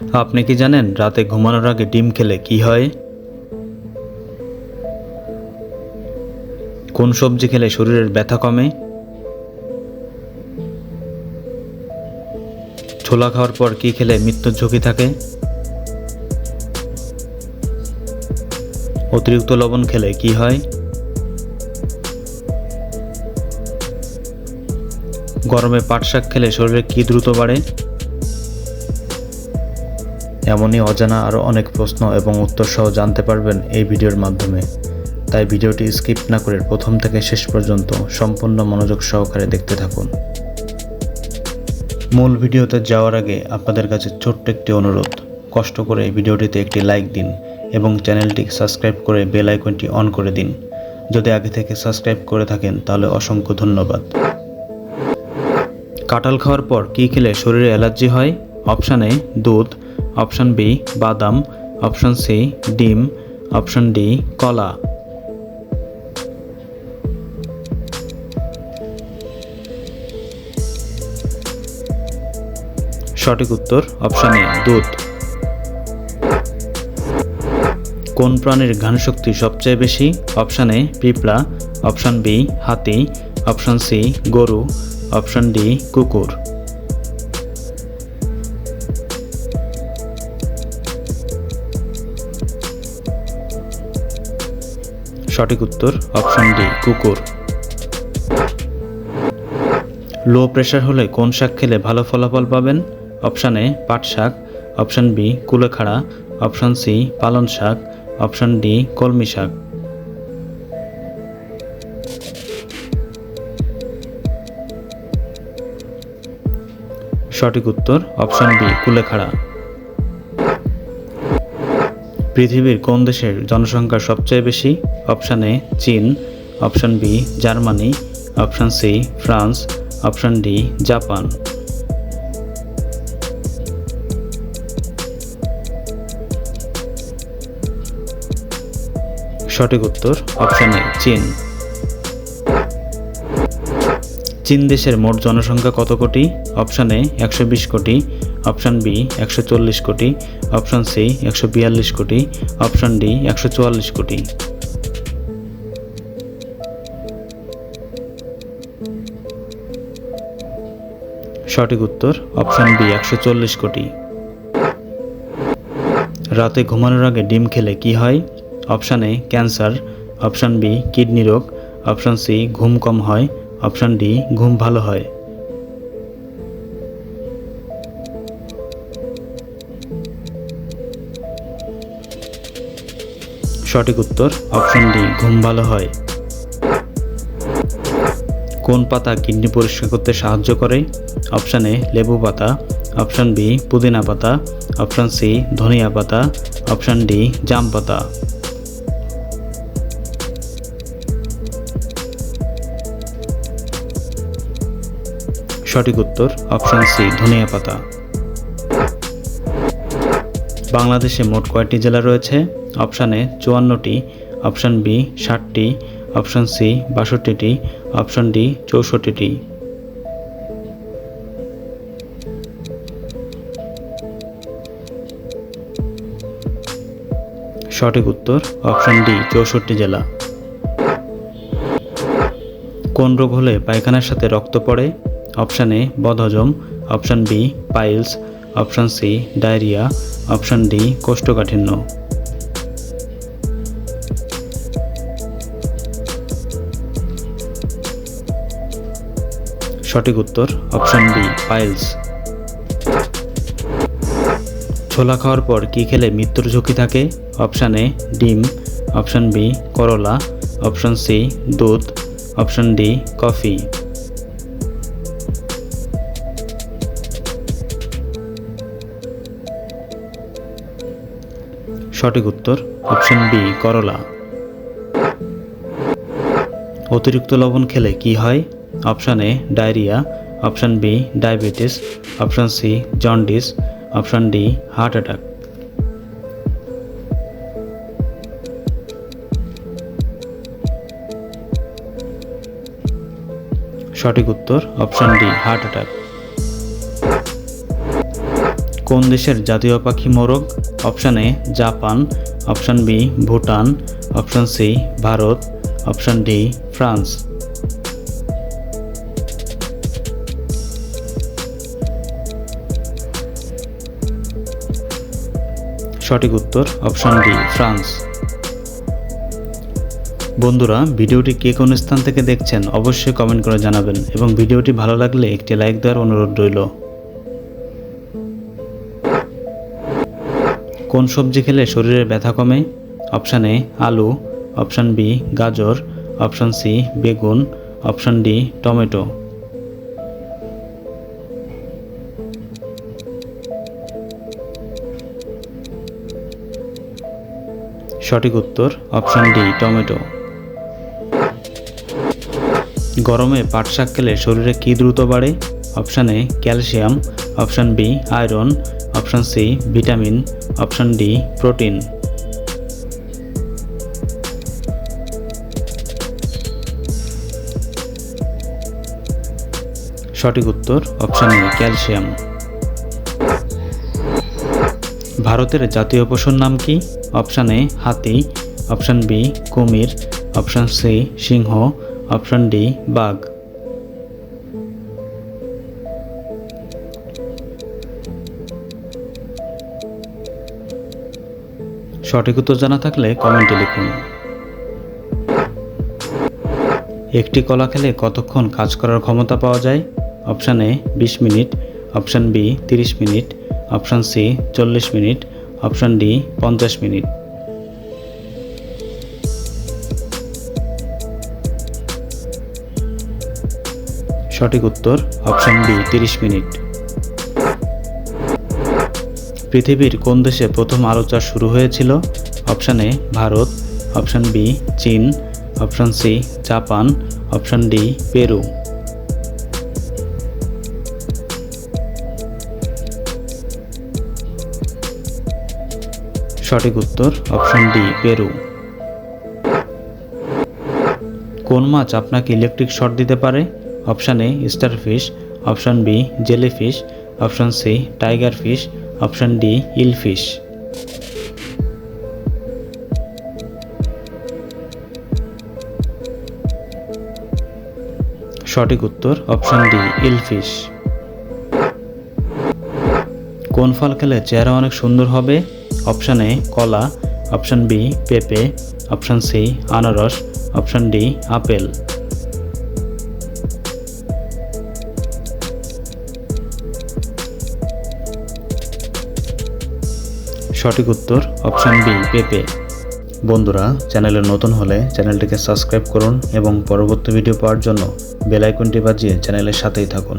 আপনি কি জানেন রাতে ঘুমানোর আগে ডিম খেলে কি হয়? কোন সবজি খেলে শরীরের ব্যথা কমে? ছোলা খাওয়ার পর কি খেলে মৃত্যুর ঝুঁকি থাকে? অতিরিক্ত লবণ খেলে কি হয়? গরমে পাট শাক খেলে শরীরে কি দ্রুত বাড়ে? এমনই অজানা আরও অনেক প্রশ্ন এবং উত্তর সহ জানতে পারবেন এই ভিডিওর মাধ্যমে। তাই ভিডিওটি স্কিপ না করে প্রথম থেকে শেষ পর্যন্ত সম্পূর্ণ মনোযোগ সহকারে দেখতে থাকুন। মূল ভিডিওতে যাওয়ার আগে আপনাদের কাছে ছোট্ট একটি অনুরোধ, কষ্ট করে ভিডিওটিতে একটি লাইক দিন এবং চ্যানেলটি সাবস্ক্রাইব করে বেল আইকনটি অন করে দিন। যদি আগে থেকে সাবস্ক্রাইব করে থাকেন তাহলে অসংখ্য ধন্যবাদ। কাঁঠাল খাওয়ার পর কী খেলে শরীরে অ্যালার্জি হয়? অপশান এ দুধ, অপশান বি বাদাম, অপশান সি ডিম, অপশান ডি কলা। সঠিক উত্তর অপশান এ দুধ। কোন প্রাণীর ঘ্রাণশক্তি সবচেয়ে বেশি? অপশান এ পিঁপড়া, অপশান বি হাতি, অপশান সি গরু, অপশান ডি কুকুর। সঠিক উত্তর অপশান ডি কুকুর। লো প্রেশার হলে কোন শাক খেলে ভালো ফলাফল পাবেন? অপশান এ পাট শাক, অপশান বি কুলেখাড়া, অপশান সি পালং শাক, অপশান ডি কলমি শাক। সঠিক উত্তর অপশান বি কুলেখাড়া। পৃথিবীর কোন দেশের জনসংখ্যা সবচেয়ে বেশি? অপশান এ চীন, option B Germany, option C France, option D Japan. সঠিক উত্তর অপশান এ চীন। চীন দেশের মোট জনসংখ্যা কত কোটি? অপশান এ 120 কোটি, অপশান বি 140 কোটি, অপশান সি 142 কোটি, অপশান ডি 144 কোটি। সঠিক উত্তর অপশান বি 140 কোটি। রাতে ঘুমানোর আগে ডিম খেলে কি হয়? Option A cancer, option B kidney রোগ, অপশান সি ঘুম কম হয়, অপশান ডি ঘুম ভালো হয়। সঠিক উত্তর অপশান ডি ঘুম ভালো হয়। কোন পাতা কিডনি পরিষ্কার করতে সাহায্য করে? অপশান এ লেবু পাতা, অপশান বি পুদিনা পাতা, অপশান সি ধনিয়া পাতা, অপশান ডি জাম পাতা। সঠিক উত্তর অপশান সি ধনিয়া পাতা। বাংলাদেশে মোট কয়টি জেলা রয়েছে? অপশান এ 54টি, অপশান বি 60টি, অপশান সি 62টি, অপশান ডি 64টি। সঠিক উত্তর অপশান ডি 64 জেলা। কোন রোগ হলে পায়খানার সাথে রক্ত পড়ে? অপশান এ বদহজম, option B piles, option C diarrhoea, option D কোষ্ঠকাঠিন্য। সঠিক উত্তর অপশান বি পাইলস। ছোলা খাওয়ার পর কি খেলে মৃত্যুর ঝুঁকি থাকে? অপশান এ ডিম, অপশান বি করলা, অপশান সি দুধ, অপশান ডি কফি। সঠিক উত্তর অপশান বি করলা। অতিরিক্ত লবণ খেলে কি হয়? Option A diarrhoea, option B diabetes, option C jaundice, option D heart attack. সঠিক উত্তর অপশান ডি হার্ট অ্যাটাক। কোন দেশের জাতীয় পাখি মোরগ? Option A Japan, option B Bhutan, option C Bharat, option D France. সঠিক উত্তর অপশান ডি ফ্রান্স। বন্ধুরা, ভিডিওটি কে কোন স্থান থেকে দেখছেন অবশ্যই কমেন্ট করে জানাবেন এবং ভিডিওটি ভালো লাগলে একটি লাইক দেওয়ার অনুরোধ রইল। কোন সবজি খেলে শরীরের ব্যথা কমে? অপশান এ আলু, অপশান বি গাজর, অপশান সি বেগুন, অপশান ডি টমেটো। সঠিক উত্তর অপশান ডি টমেটো। গরমে পাট শাক খেলে শরীরে কি দ্রুত বাড়ে? Option A calcium, option B iron, option C vitamin, option D protein. সঠিক উত্তর অপশান এ ক্যালসিয়াম। ভারতের জাতীয় পশুর নাম কি? অপশান এ হাতি, অপশান বি কুমির, অপশান সি সিংহ, অপশান ডি বাঘ। সঠিক উত্তর জানা থাকলে কমেন্টে লিখুন। একটি কলা খেলে কতক্ষণ কাজ করার ক্ষমতা পাওয়া যায়? Option A 20 minute, option B 30 minute, option C 40 minute, option D 50 minute. সঠিক উত্তর অপশান বি 30 মিনিট। পৃথিবীর কোন দেশে প্রথম আলু চাষ শুরু হয়েছিল? Option A Bharat, option B চীন, option C Japan, option D Peru. সঠিক উত্তর অপশান ডি পেরু। কোন মাছ আপনাকে ইলেকট্রিক শক দিতে পারে? Option A starfish, option B jellyfish, option C tiger fish, option D eelfish. সঠিক উত্তর অপশান ডি ইলফিশ। কোন ফল খেলে চেহারা অনেক সুন্দর হবে? অপশান এ কলা, অপশান বি পেঁপে, অপশান সি আনারস, অপশান ডি আপেল। সঠিক উত্তর অপশান বি পেঁপে। বন্ধুরা, চ্যানেলে নতুন হলে চ্যানেলটিকে সাবস্ক্রাইব করুন এবং পরবর্তী ভিডিও পাওয়ার জন্য বেল আইকনটি বাজিয়ে চ্যানেলের সাথেই থাকুন।